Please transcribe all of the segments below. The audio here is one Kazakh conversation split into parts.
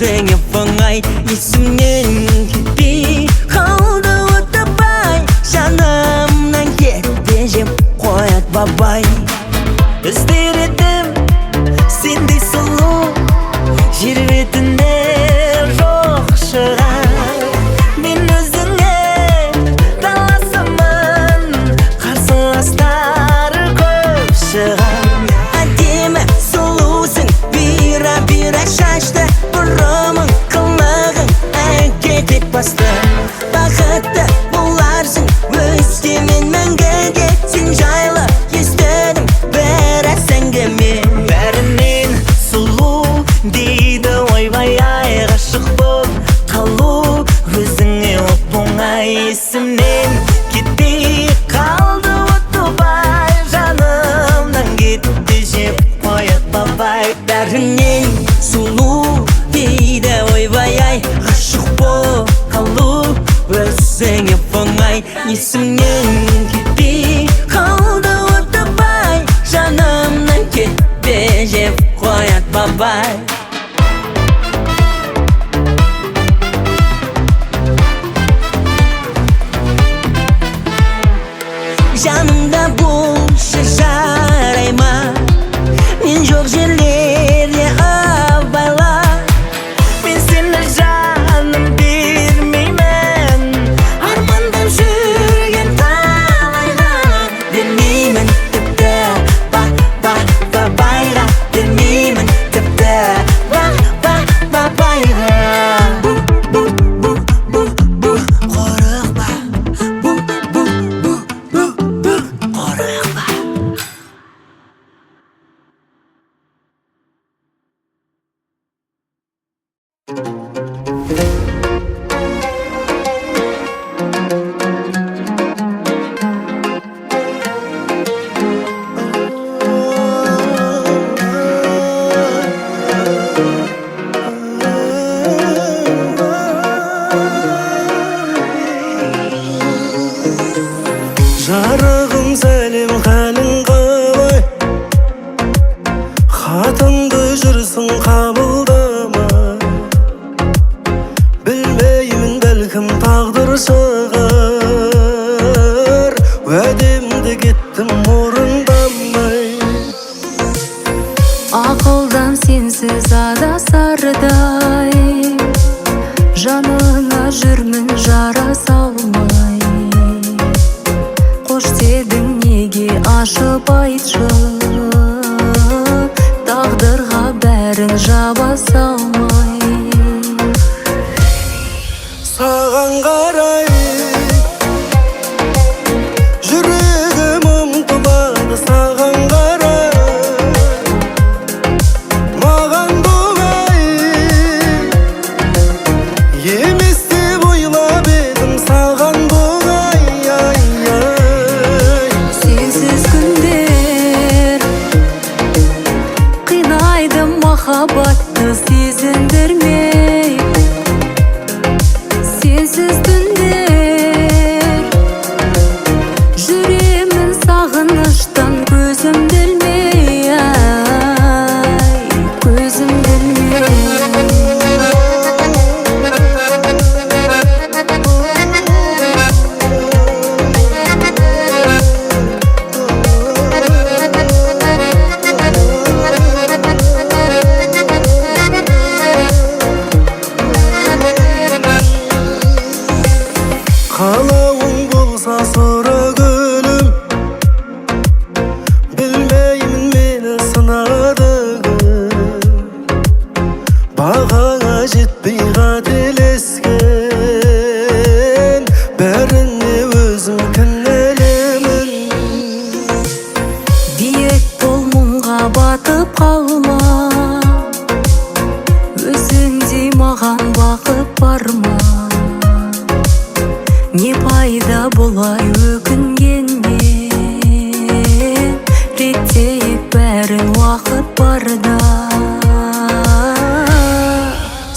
өзіңе оңай, есімнен кетпей қалды өтіп-ай, жанымнан кетті жеп қояд бабай. Іздер едім сендей сұлу, жер бетінде жоқ шығар. Мен өзіңе таласамын, қарсыластар көп шығар. Әдемі сұлусың, бира-бира шашты, бұрымың, қылығың әкетек басты. Бақытты боларсың өскемен мәңгіге, сен жайлы естідім біраз әңгіме. Бәрінен сұлу дейді ойбай-ай, ғашық боп қалу өзіңе оп-оңай, есімнен кетпей қалды өтіп-ай, жанымнан кетті жеп қояд бабай. Бәрінен сұлу дейді ойбай-ай, ғашық боп қалу өзіңе оңай, есімнен кетпей қалды өтіп-ай, жанымнан кетті жеп қояд бабай. Жанымда болшы жарай ма, мен жоқ жерлерде абайла. Мен сені жаным бермеймін, армандап жүрген талайға бермеймін тіпті, бабайға бермеймін тіпті, бабайға. Жарығым сәлем қалың қалай, хатыңды жүрсің қабылдамай. Білмеймін, бәлкім тағдыр шығар, уәдемді кеттім орындамай. Ақылдан сенсіз адасардай, жаныңа жүрмін жара салмай. Қош дедің неге ашып айтшы, тағдырға бәрін жаба салмай. Саған қарай жүрегім ұмтылады, саған қарай маған бұлай емес деп ойлап едім, саған бұлай. Сенсіз күндер қинайды, махаббатты сезіндірмей. Сенсіз түндер жүремін сағыныштан, көзімді ілмей, көзімді ілмей. Қалауың болса сұра гүлім, білмеймін мені сынады кім. Бағаңа жетпей қателескен, бәріне өзім кінәлімін. Биік бол, мұңға батып қалма, өзіңдей маған бақыт бар ма? Не пайда болай өкінгеннен, реттейік бәрін уақыт барда.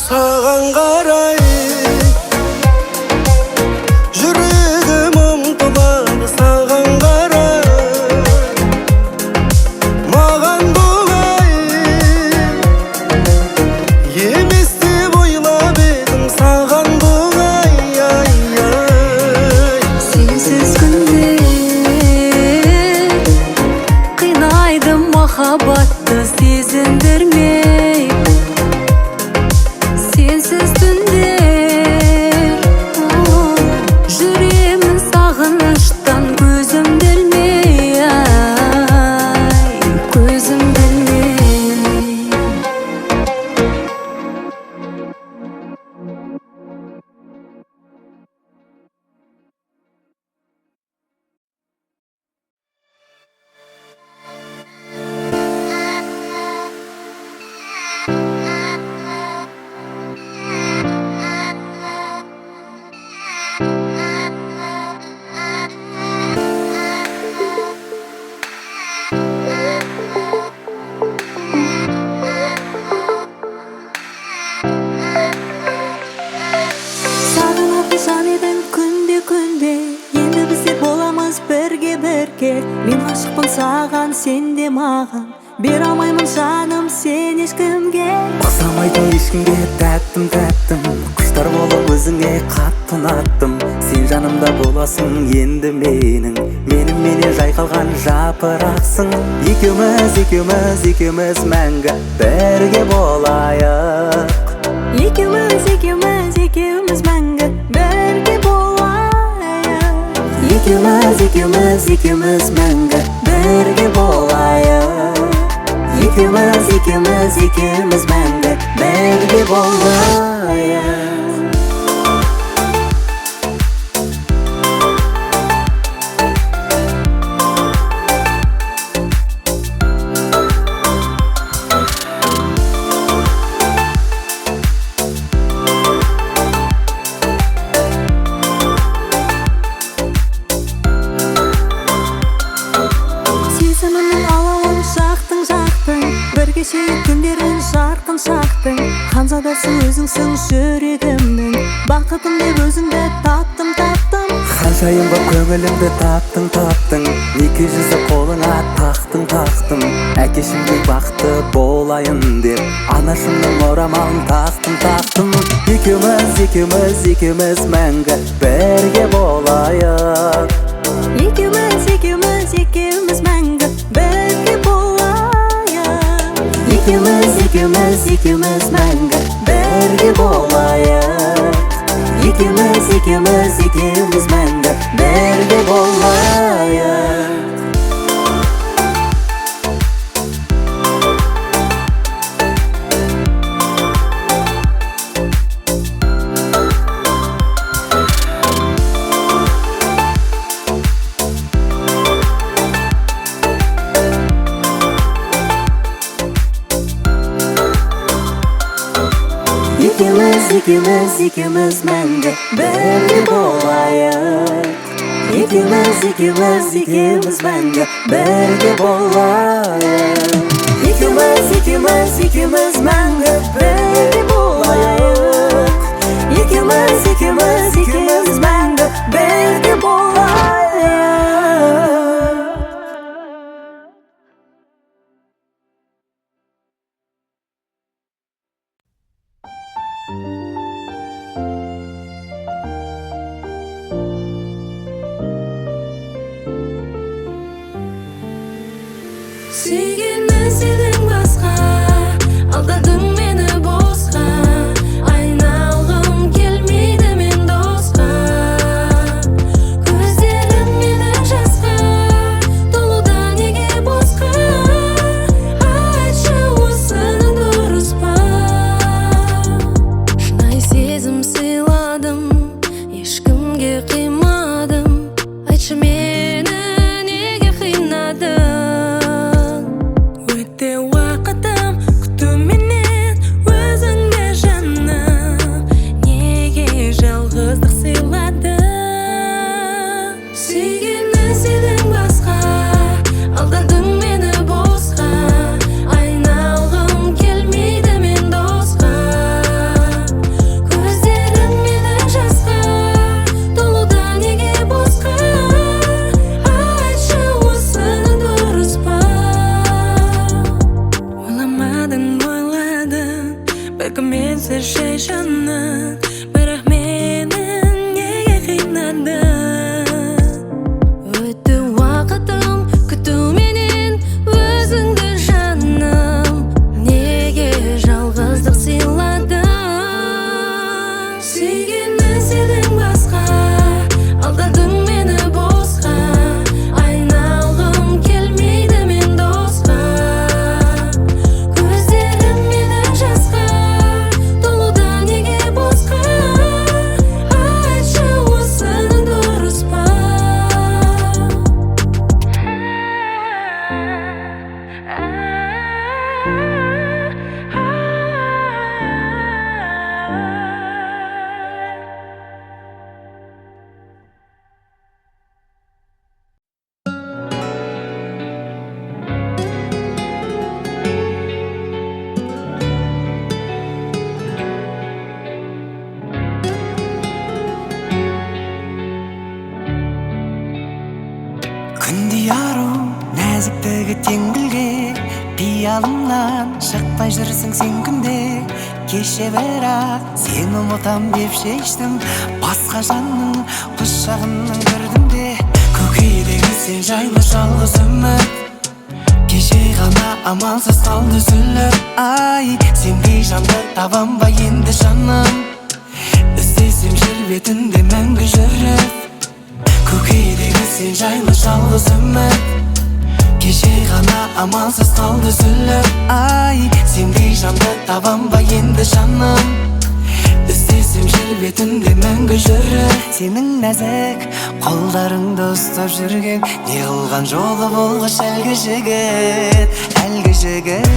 Саған қарай жүрегім ұмтылады, саған қарай маған бұлай емес деп кел. Мен ашықпын саған, сен де маған. Бере алмаймын жаным сен ешкімге. Ұқсамайтын ешкімге тәттім тәттім, құштар болып өзіңе қатты ұнаттым. Сен жанымда боласың енді менің, меніменен жайқалған жапырақсың. Екеуміз мәңгі бірге болайық. Екеуміз мәңгі бірге болайық. Екеуміз мәңгі бірге болайық. Екеуміз мәңгі бірге болайық. Сезімімнің алауын жақтың, бірге сүйіп күндерін жарқын шақтың. Ханзадасың өзіңсің жүрегімнің, бақытым деп өзіңді таптым. Ханшайым боп көңілімді таптың. Неке жүзі қолыңа тақтым. Әкешімдей бақытты болайын деп анашымның орамалын тақтым. Екеуміз мәңгі бірге болайық. Екеуміз мәңгі бірге болайық. Екеуміз мәңгі бірге болайық. Екеуміз мәңгі бірге болайық. Екеуміз мәңгі бірге болайық. Екеуміз мәңгі бірге болайық. Екеуміз мәңгі бірге болайық. Екеуміз мәңгі бірге болайық. Сүйгенмен сенен басқа, алдадың мені босқа. Айналғым келмейді мен досқа. Көздерім менің жасқа, толуда неге босқа. Айтшы осының дұрыс па? Шынайы сезім сыйладым, ешкімге қимадым. Айтшы мені неге қинадың? теңбілге қиялымнан шықпай жүрсің сен күнде. Кеше бірақ сені ұмытам деп шештім, басқа жанның құшағынан кірдім де. Көкейдегі сен жайлы жалғыз үміт кеше ғана амалсыз қалды үзіліп. Ай, сендей жанды табам ба енді жаным, іздесем жер бетінде мәңгі жүріп. Көкейдегі сен жайлы жалғыз үміт кеше ғана амалсыз қалды үзіліп. Ай, сендей жанды табам ба енді жаным, іздесем жер бетінде мәңгі жүріп. Сенің нәзік қолдарыңды ұстап жүрген не қылған жолы болғыш әлгі жігіт, әлгі жігіт.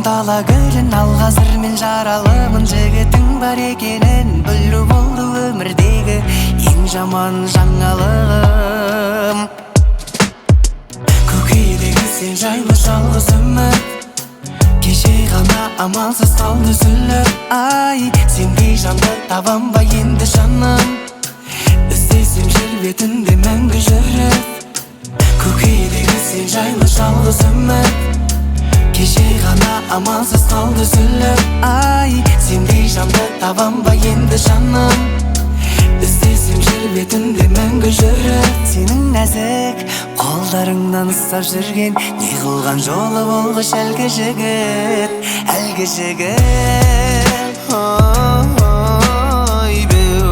Дала гүлін ал қазір мен жаралымын, жігітің бар екенін білу болды өмірдегі ең жаман жаңалығым. Көкейдегі сен жайлы жалғыз үміт кеше ғана амалсыз қалды үзіліп. Ай, сендей жанды табам ба енді жаным, іздесем жер бетінде мәңгі жүріп. Көкейдегі сен жайлы жалғыз үміт кеше ғана амалсыз қалды үзіліп. Ай, сендей жанды табам ба енді жаным, іздесем жер бетінде мәңгі жүріп. Сенің нәзік қолдарыңнан ұстап жүрген не қылған жолы болғыш әлгі жігіт, әлгі жігіт. Ой, беу.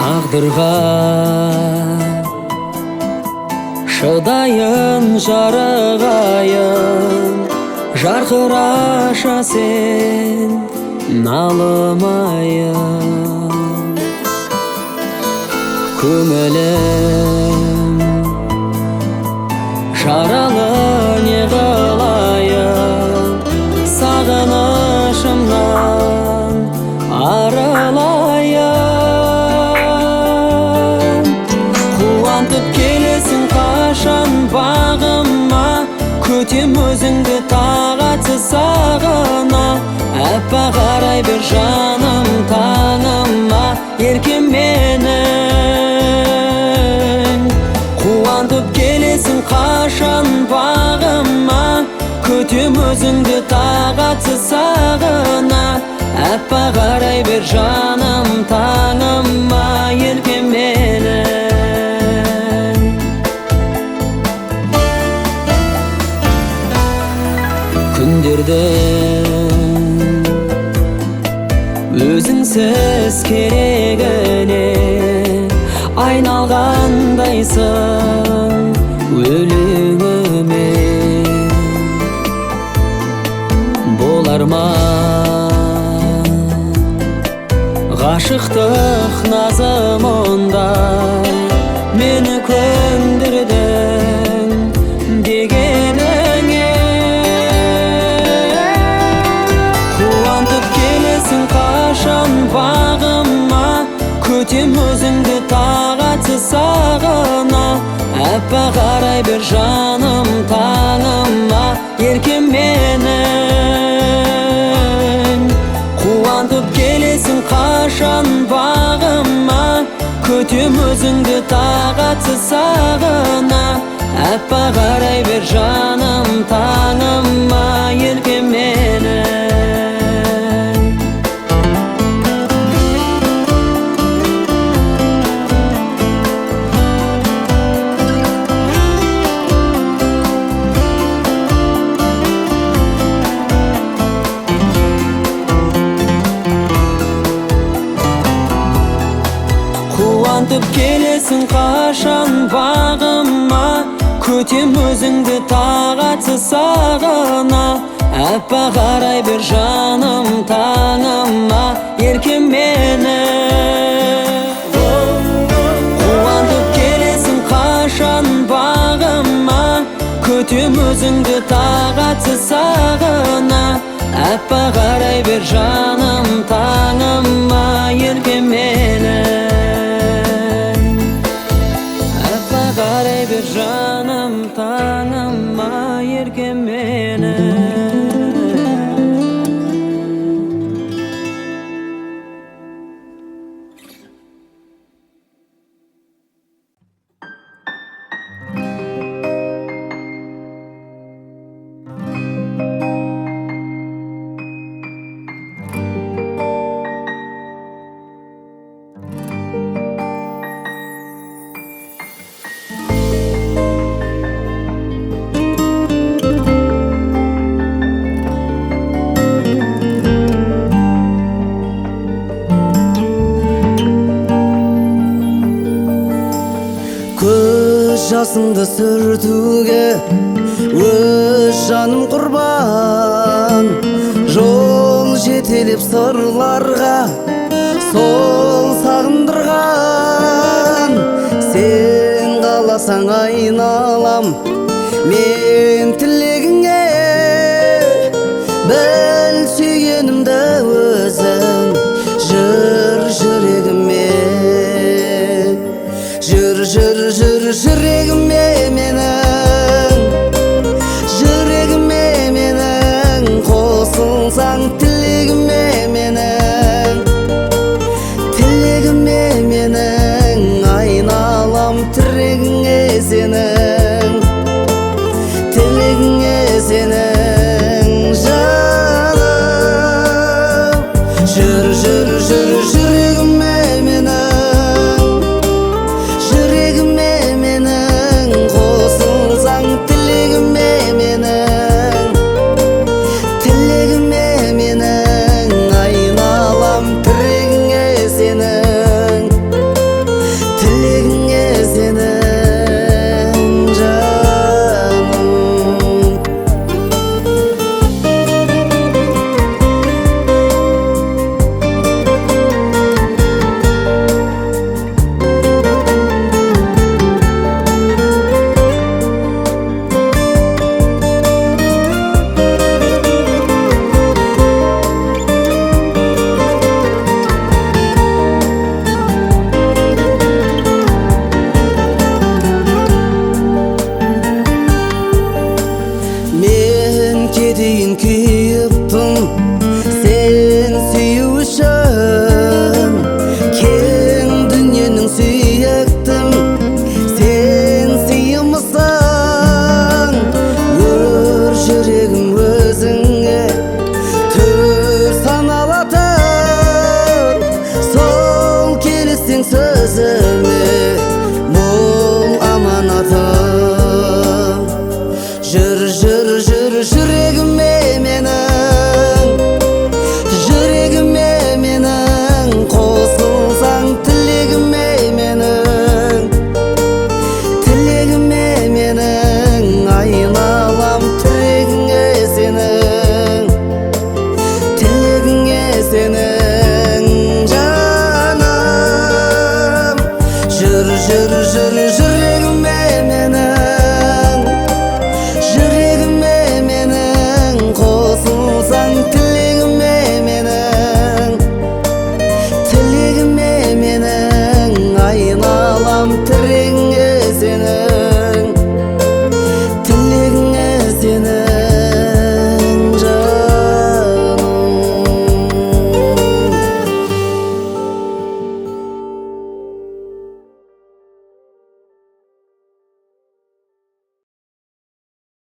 Тағдырға шыдайын жарығайын, жарқыраша сен налымайын. Көңілім жаралы не қылайын, сағынышымнан арылайын. Қуантып келесің қашан бағыма, күтем өзіңді тағатсыз сағына. Әппақ қарай бер жаным таңыма, еркем менің. Қуантып келесің қашан бағыма, күтем өзіңді тағатсыз сағына. Әппақ қарай бер жаным таңыма, еркем менің. Күндердің өзіңсіз керегіне айналғандайсың өлеңіме. Болар ма ғашықтық назым ондай, мені көндірдің дегеніңе. Қуантып келесің қашан бағыма, күтем өзіңді тағатсыз сағына. Әппақ қарай бер жаным таңыма, еркем менің. Қуантып келесің қашан бағыма, күтем өзіңді тағатсыз сағына. Аппақ қарай бер жаным таңыма еркем менің. Қуантып келесің қашан бағыма, күтем өзіңді тағатсыз сағына. Аппақ қарай бер жаным таңыма еркем менің. Қуантып келесің қашан бағыма, күтем өзіңді тағатсыз сағына. Аппақ қарай бер жаным таңыма еркем менің. Қарай бер жаным таңыма еркем менің. Көз жасымды сүртуге өз жаным құрбан. Жол жетелеп сырларға сол сағындырған. Сен қаласаң айналам мен тілегіңе, біл сүйгенімді өзің жүр жүрегіме. Жүр жүрегіме менің, жүрегіме менің. Қосылсаң тілегіме менің, тілегіме менің. Айналам тірегіңе сенің, тілегіңе сенің жаным. Жүр жүрегіме менің, жүрегіме менің. Қосылсаң тілегіме менің, тілегіме менің. Айналам тірегіңе сенің, тілегіңе сенің жаным. Мен кетейін күйіппін сен сүю үшін. Кең дүниенің сүйіктім сен сыйымысың. Өр жүрегім өзіңе төр саналатын. Сол келесің сөзіме мол аманатым. Жүр жүрегіме менің, жүрегіме менің. Қосылсаң тілегіме менің, тілегіме менің. Айналам тірегіңе сенің, тілегіңе сенің жаным. Жүр жүрегіме менің, жүрегіме менің. Қосылсаң тілегіме менің, тілегіме менің. Айналам